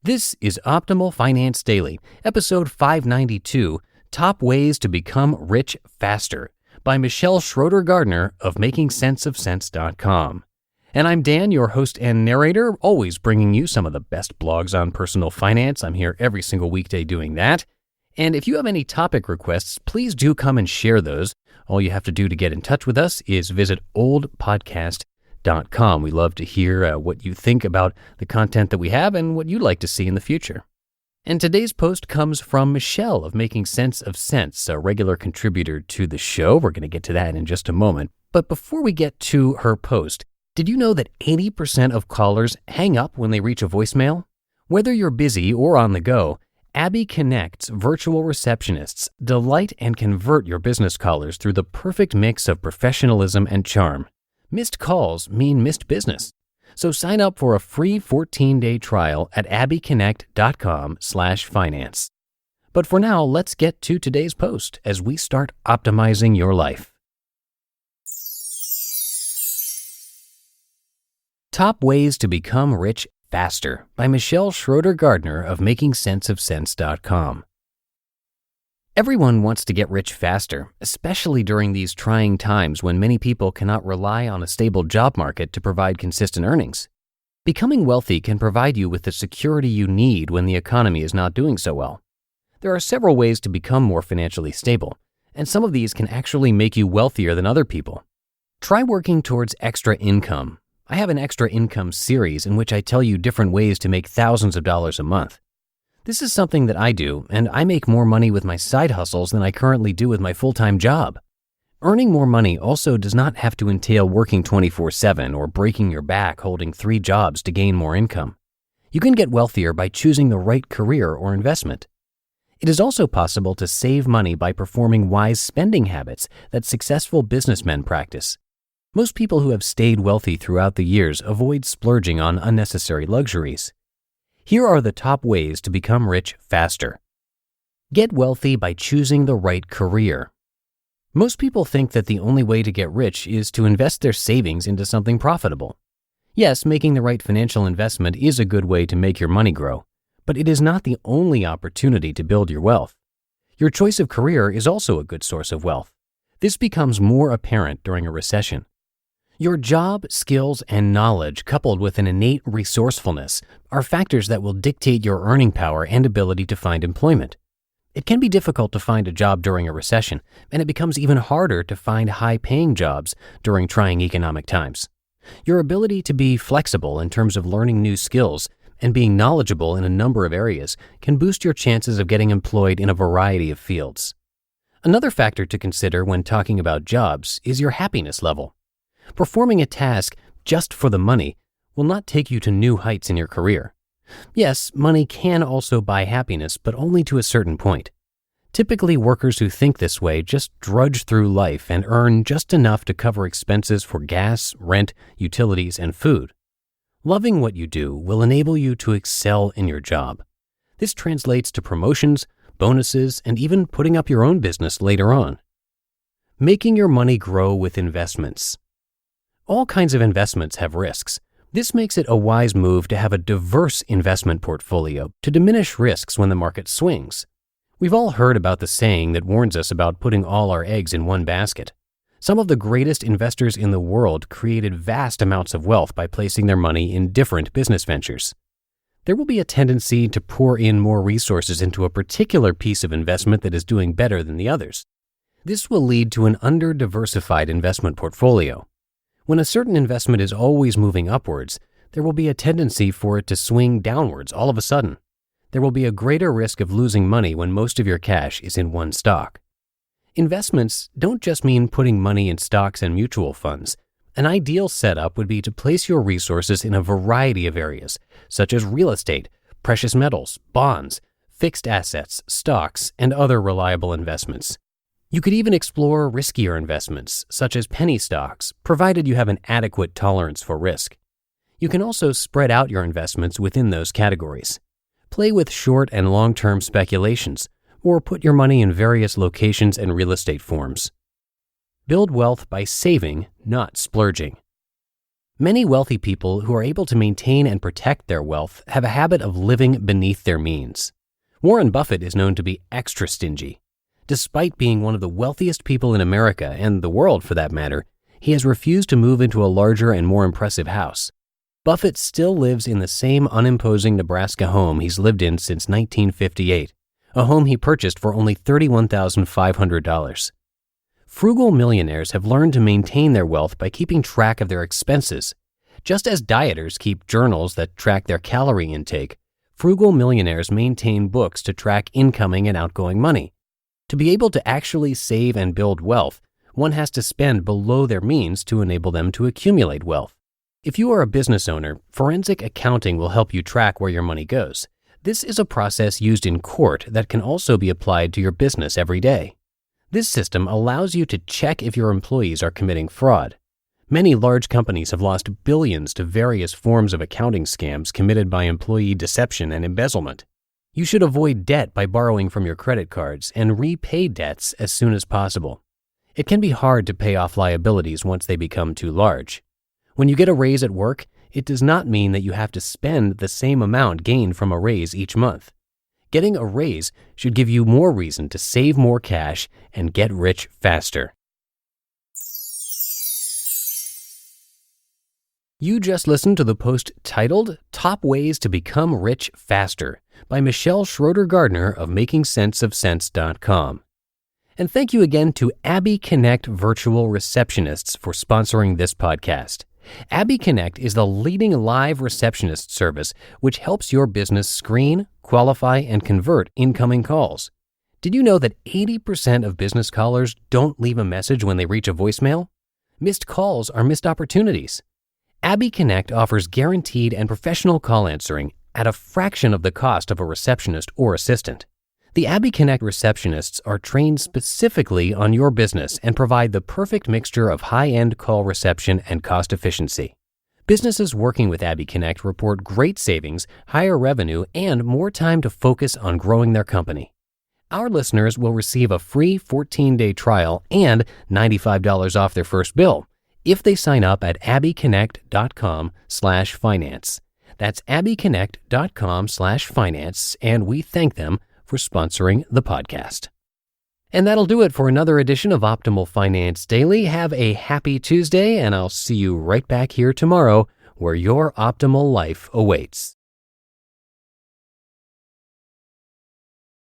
This is Optimal Finance Daily, episode 592, Top Ways to Become Rich Faster, by Michelle Schroeder-Gardner of MakingSenseOfSense.com. And I'm Dan, your host and narrator, always bringing you some of the best blogs on personal finance. I'm here every single weekday doing that. And if you have any topic requests, please do come and share those. All you have to do to get in touch with us is visit oldpodcast.com. We love to hear what you think about the content that we have and what you'd like to see in the future. And today's post comes from Michelle of Making Sense of Sense, a regular contributor to the show. We're going to get to that in just a moment. But before we get to her post, did you know that 80% of callers hang up when they reach a voicemail? Whether you're busy or on the go, Abby Connect's virtual receptionists delight and convert your business callers through the perfect mix of professionalism and charm. Missed calls mean missed business. So sign up for a free 14-day trial at abbyconnect.com/finance. But for now, let's get to today's post as we start optimizing your life. Top Ways to Become Rich Faster by Michelle Schroeder-Gardner of MakingSenseOfSense.com. Everyone wants to get rich faster, especially during these trying times when many people cannot rely on a stable job market to provide consistent earnings. Becoming wealthy can provide you with the security you need when the economy is not doing so well. There are several ways to become more financially stable, and some of these can actually make you wealthier than other people. Try working towards extra income. I have an extra income series in which I tell you different ways to make thousands of dollars a month. This is something that I do, and I make more money with my side hustles than I currently do with my full-time job. Earning more money also does not have to entail working 24/7 or breaking your back holding 3 jobs to gain more income. You can get wealthier by choosing the right career or investment. It is also possible to save money by performing wise spending habits that successful businessmen practice. Most people who have stayed wealthy throughout the years avoid splurging on unnecessary luxuries. Here are the top ways to become rich faster. Get wealthy by choosing the right career. Most people think that the only way to get rich is to invest their savings into something profitable. Yes, making the right financial investment is a good way to make your money grow, but it is not the only opportunity to build your wealth. Your choice of career is also a good source of wealth. This becomes more apparent during a recession. Your job, skills, and knowledge, coupled with an innate resourcefulness, are factors that will dictate your earning power and ability to find employment. It can be difficult to find a job during a recession, and it becomes even harder to find high-paying jobs during trying economic times. Your ability to be flexible in terms of learning new skills and being knowledgeable in a number of areas can boost your chances of getting employed in a variety of fields. Another factor to consider when talking about jobs is your happiness level. Performing a task just for the money will not take you to new heights in your career. Yes, money can also buy happiness, but only to a certain point. Typically, workers who think this way just drudge through life and earn just enough to cover expenses for gas, rent, utilities, and food. Loving what you do will enable you to excel in your job. This translates to promotions, bonuses, and even putting up your own business later on. Making your money grow with investments. All kinds of investments have risks. This makes it a wise move to have a diverse investment portfolio to diminish risks when the market swings. We've all heard about the saying that warns us about putting all our eggs in one basket. Some of the greatest investors in the world created vast amounts of wealth by placing their money in different business ventures. There will be a tendency to pour in more resources into a particular piece of investment that is doing better than the others. This will lead to an under-diversified investment portfolio. When a certain investment is always moving upwards, there will be a tendency for it to swing downwards all of a sudden. There will be a greater risk of losing money when most of your cash is in one stock. Investments don't just mean putting money in stocks and mutual funds. An ideal setup would be to place your resources in a variety of areas, such as real estate, precious metals, bonds, fixed assets, stocks, and other reliable investments. You could even explore riskier investments, such as penny stocks, provided you have an adequate tolerance for risk. You can also spread out your investments within those categories. Play with short and long-term speculations, or put your money in various locations and real estate forms. Build wealth by saving, not splurging. Many wealthy people who are able to maintain and protect their wealth have a habit of living beneath their means. Warren Buffett is known to be extra stingy. Despite being one of the wealthiest people in America, and the world for that matter, he has refused to move into a larger and more impressive house. Buffett still lives in the same unimposing Nebraska home he's lived in since 1958, a home he purchased for only $31,500. Frugal millionaires have learned to maintain their wealth by keeping track of their expenses. Just as dieters keep journals that track their calorie intake, frugal millionaires maintain books to track incoming and outgoing money. To be able to actually save and build wealth, one has to spend below their means to enable them to accumulate wealth. If you are a business owner, forensic accounting will help you track where your money goes. This is a process used in court that can also be applied to your business every day. This system allows you to check if your employees are committing fraud. Many large companies have lost billions to various forms of accounting scams committed by employee deception and embezzlement. You should avoid debt by borrowing from your credit cards and repay debts as soon as possible. It can be hard to pay off liabilities once they become too large. When you get a raise at work, it does not mean that you have to spend the same amount gained from a raise each month. Getting a raise should give you more reason to save more cash and get rich faster. You just listened to the post titled Top Ways to Become Rich Faster by Michelle Schroeder-Gardner of MakingSenseOfSense.com. And thank you again to Abby Connect Virtual Receptionists for sponsoring this podcast. Abby Connect is the leading live receptionist service which helps your business screen, qualify, and convert incoming calls. Did you know that 80% of business callers don't leave a message when they reach a voicemail? Missed calls are missed opportunities. Abby Connect offers guaranteed and professional call answering at a fraction of the cost of a receptionist or assistant. The Abby Connect receptionists are trained specifically on your business and provide the perfect mixture of high-end call reception and cost efficiency. Businesses working with Abby Connect report great savings, higher revenue, and more time to focus on growing their company. Our listeners will receive a free 14-day trial and $95 off their first bill if they sign up at abbyconnect.com/finance. That's abbyconnect.com/finance, and we thank them for sponsoring the podcast. And that'll do it for another edition of Optimal Finance Daily. Have a happy Tuesday, and I'll see you right back here tomorrow where your optimal life awaits.